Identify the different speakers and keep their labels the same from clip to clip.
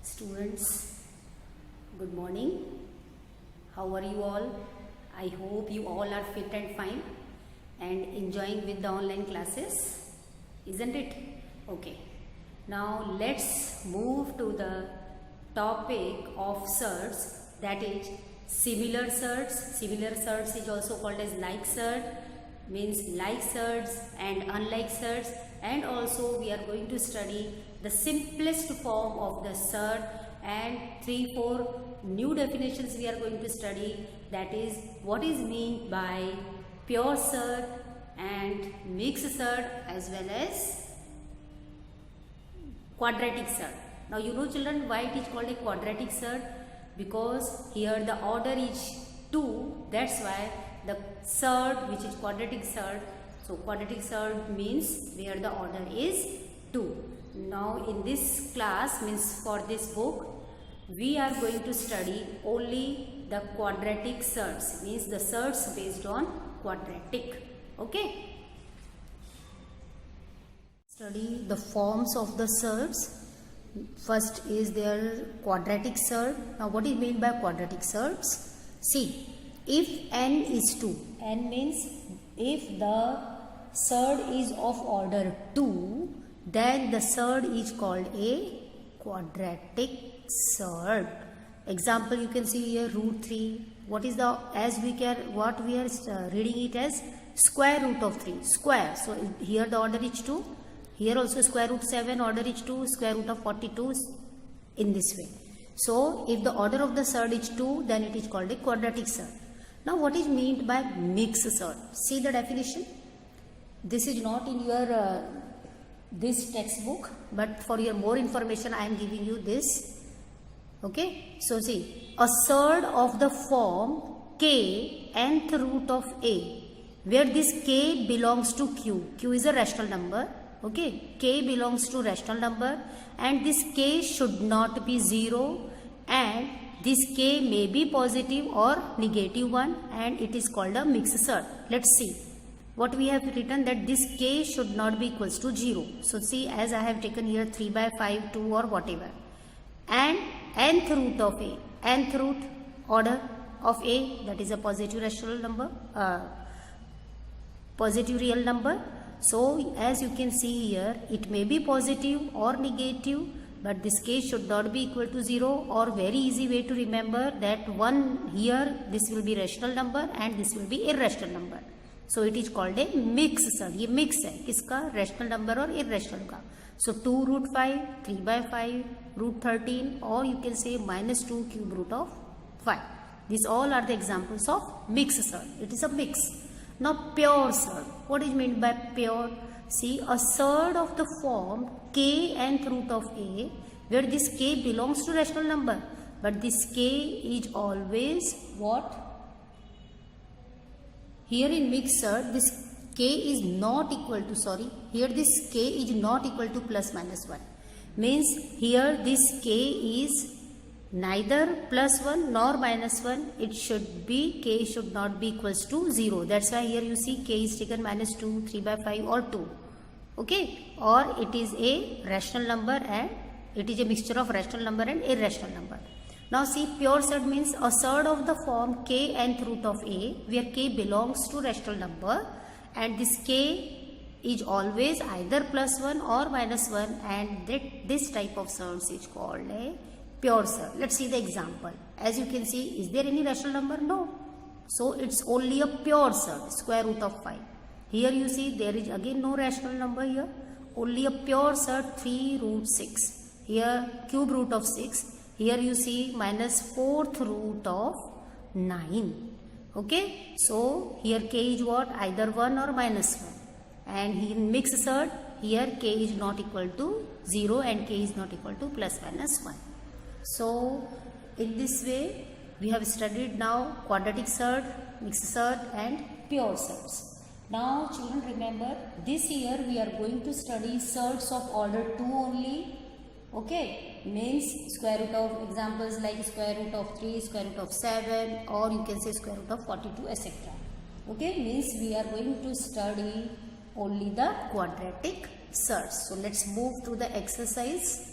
Speaker 1: Students, good morning. How are you all? I hope you all are fit and fine and enjoying with the online classes, isn't it? Okay. Now let's move to the topic of surds, that is similar surds. Similar surds is also called as like surd, means like surds and unlike surds, and also we are going to study the simplest form of the surd and 3-4 new definitions we are going to study, that is what is meant by pure surd and mixed surd as well as quadratic surd. Now you know children why it is called a quadratic surd, because here the order is 2, that's why the surd which is quadratic surd. So quadratic surd means where the order is 2. Now in this class, means for this book, we are going to study only the quadratic surds, means the surds based on quadratic. Okay. Study the forms of the surds. First is their quadratic surd. Now what is meant by quadratic surds? See, if n is 2, n means if the surd is of order 2, then the surd is called a quadratic surd. Example you can see here, root 3. What is the, as we can, what we are reading it as square root of 3, square. So here the order is 2. Here also square root 7, order is 2, square root of 42 in this way. So if the order of the surd is 2, then it is called a quadratic surd. Now what is meant by mixed surd? See the definition. This is not in your this textbook, but for your more information I am giving you this. Okay. So see, a surd of the form k nth root of a, where this k belongs to q. Q is a rational number. Okay, k belongs to rational number and this k should not be 0 and this k may be positive or negative one, and it is called a mixed surd. Let's see what we have written, that this k should not be equals to 0. So see, as I have taken here 3/5, 2 or whatever, and nth root of a, nth root order of a, that is a positive rational number, positive real number. So as you can see here, it may be positive or negative, but this k should not be equal to 0, or very easy way to remember that one here, this will be rational number and this will be irrational number. So it is called a mixed surd. ये mix है किसका, rational number और irrational का. So 2 root 5, 3/5, root 13, or you can say -2 cube root of 5. These all are the examples of mixed surd. It is a mix. Now pure surd. What is meant by pure? See, a surd of the form k nth root of a, where this k belongs to rational number, but this k is always what? Here in mixed surd, this k is not equal to, sorry, here this k is not equal to plus minus 1. Means here this k is neither plus 1 nor minus 1. It should be, k should not be equals to 0. That's why here you see k is taken -2, 3/5 or 2. Okay. Or it is a rational number and it is a mixture of rational number and irrational number. Now see, pure surd means a surd of the form k nth root of a, where k belongs to rational number and this k is always either plus 1 or minus 1, and this type of surds is called a pure surd. Let's see the example. As you can see, is there any rational number? No. So it's only a pure surd, square root of 5. Here you see there is again no rational number here. Only a pure surd, 3 root 6. Here cube root of 6. Here you see -4th root of 9. Okay. So here k is what? Either 1 or -1. And in mixed surd, here k is not equal to 0 and k is not equal to plus minus 1. So in this way we have studied now quadratic surd, mixed surd and pure surds. Now children, remember, this year we are going to study surds of order 2 only. Okay, means square root of, examples like square root of 3, square root of 7, or you can say square root of 42, etc. Okay, means we are going to study only the quadratic surds. So let's move to the exercise.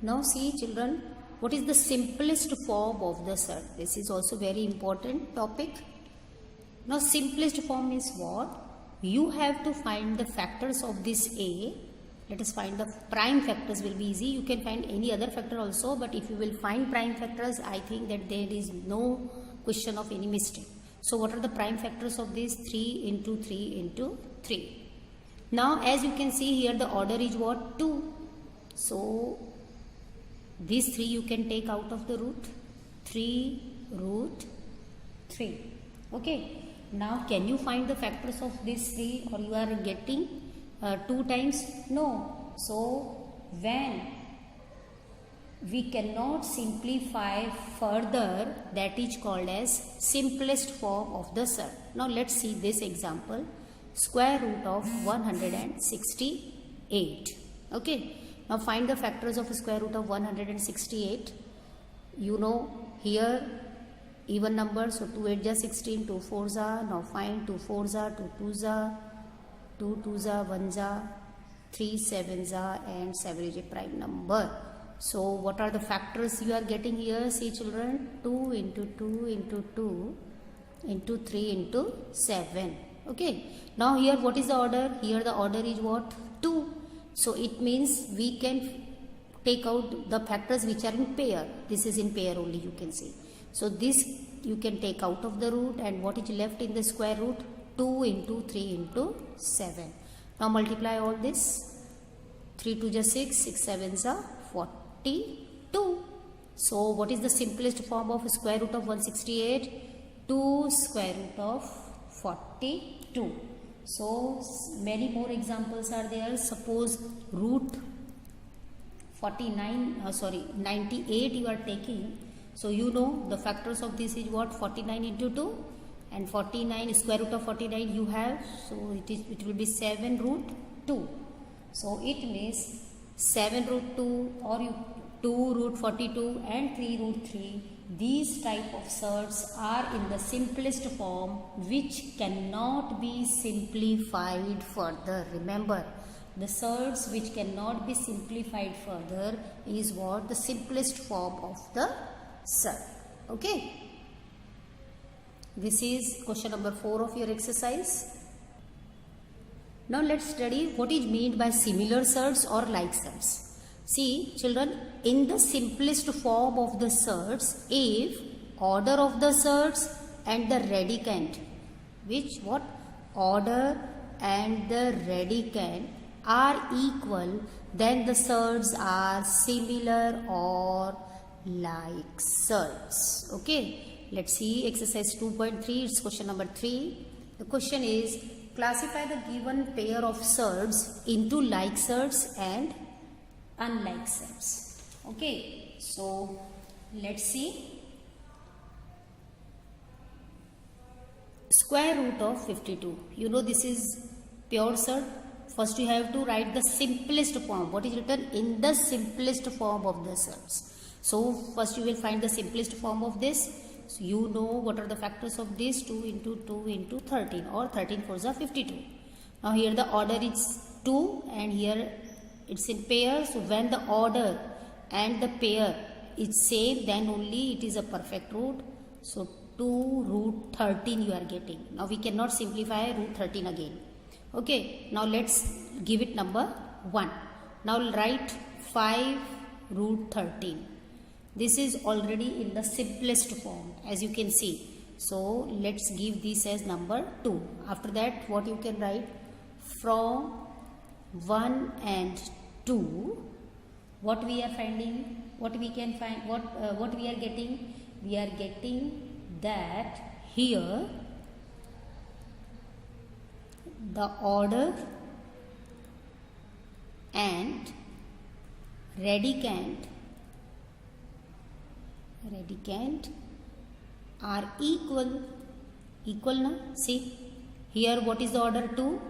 Speaker 1: Now see children, what is the simplest form of the surd? This is also very important topic. Now simplest form is what? You have to find the factors of this A. Let us find the prime factors, will be easy. You can find any other factor also, but if you will find prime factors, I think that there is no question of any mistake. So what are the prime factors of this? 3 into 3 into 3. Now as you can see here, the order is what? 2. So these 3 you can take out of the root. 3 root 3. Okay. Now can you find the factors of these 3, or you are getting 2 times? No. So when we cannot simplify further, that is called as simplest form of the surd. Now let's see this example. Square root of 168. Okay. Now find the factors of square root of 168. You know here even numbers, so 2 8 are 16, 2 4s are, now find 2 4s are, 2 2s are, 2 2s are, 1s are, 3 7s are, and 7 is a prime number. So what are the factors you are getting here? See children, 2 into 2 into 2 into 3 into 7. Okay. Now here what is the order? Here the order is what? 2. So it means we can take out the factors which are in pair. This is in pair only, you can see. So this you can take out of the root, and what is left in the square root? 2 into 3 into 7. Now multiply all this. 3 2 is 6, 6 7s are 42. So what is the simplest form of square root of 168? 2 square root of 42. So many more examples are there. Suppose root 98 you are taking. So you know the factors of this is what? 49 into 2, and 49 square root of 49 you have. So it will be 7 root 2. So it means 7 root 2 or 2 root 42 and 3 root 3. These type of surds are in the simplest form which cannot be simplified further. Remember, the surds which cannot be simplified further is what? The simplest form of the surd. Okay. This is question number 4 of your exercise. Now let's study what is meant by similar surds or like surds. See children, in the simplest form of the surds, if order of the surds and the radicand, which what? Order and the radicand are equal, then the surds are similar or like surds. Okay. Let's see exercise 2.3. It's question number 3. The question is, classify the given pair of surds into like surds and unlike surds. Okay. So let's see. Square root of 52. You know this is pure surd. First you have to write the simplest form. What is written in the simplest form of the surds. So first you will find the simplest form of this. So you know what are the factors of this? 2 into 2 into 13, or 13 4s are 52. Now here the order is 2 and here it's in pair. So when the order and the pair is same, then only it is a perfect root. So 2 root 13 you are getting. Now we cannot simplify root 13 again. Okay. Now let's give it number 1. Now write 5 root 13. This is already in the simplest form, as you can see. So let's give this as number 2. After that, what you can write? From 1 and 2, what we are finding? What we can find? What we are getting? We are getting that here the order and radicand are equal now. See here, what is the order? 2.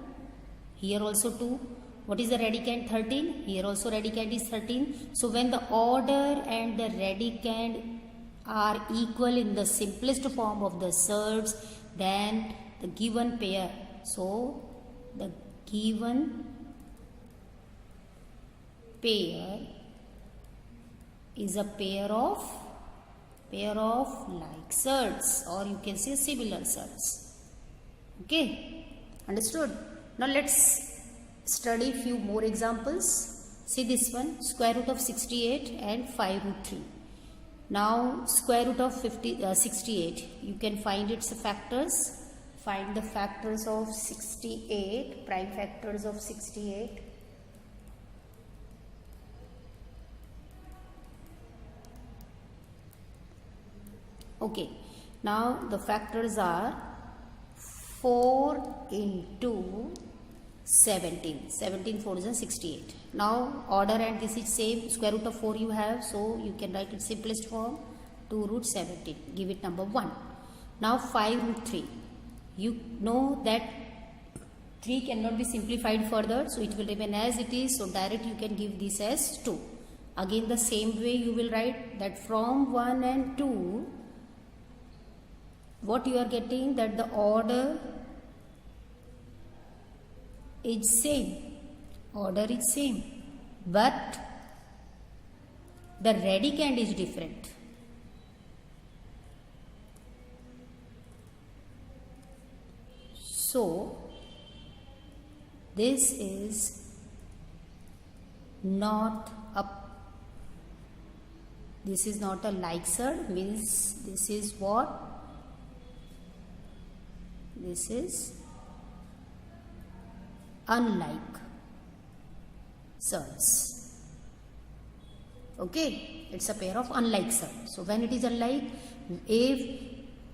Speaker 1: Here also 2. What is the radicand? 13. Here also radicand is 13. So when the order and the radicand are equal in the simplest form of the surds, then the given pair, so the given pair is a pair of like surds, or you can say similar surds. Okay, understood? Now let's study few more examples. See this one, square root of 68 and 5 root 3. Now square root of 68, you can find its factors. Find the factors of 68, prime factors of 68. Okay, now the factors are 4 into 17. 17 4 is 68. Now order and this is same. Square root of 4 you have, so you can write it simplest form, 2 root 17. Give it number 1. Now 5 root 3. You know that 3 cannot be simplified further, so it will remain as it is. So direct you can give this as 2. Again the same way you will write that from 1 and 2. What you are getting, that the order is same, but the radicand is different. So this is not a like surd, means this is what? This is unlike surds. Okay, it's a pair of unlike surds. So when it is unlike, if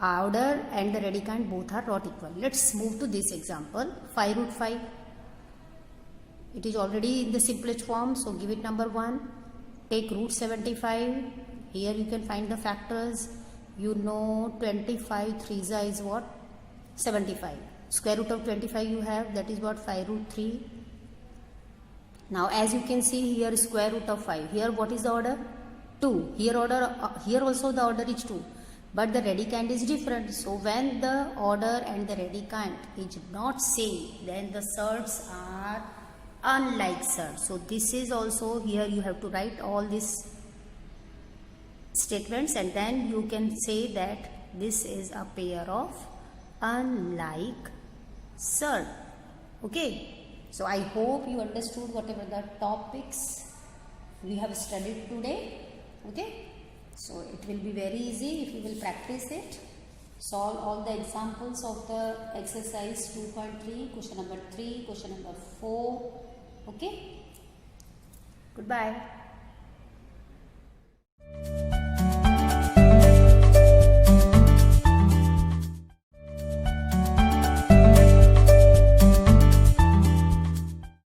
Speaker 1: order and the radicand both are not equal. Let's move to this example, 5 root 5. It is already in the simplest form, so give it number 1. Take root 75. Here you can find the factors. You know 25 3 is what? 75. Square root of 25 you have, that is what? 5 root 3. Now as you can see here, square root of 5. Here what is the order? 2. Here also the order is 2. But the radicand is different. So when the order and the radicand is not same, then the surds are unlike surds. So this is also, here you have to write all these statements, and then you can say that this is a pair of unlike surd. Okay, so I hope you understood whatever the topics we have studied today. Okay, so it will be very easy if you will practice it. Solve all the examples of the exercise 2.3, question number 3, question number 4. Okay, goodbye.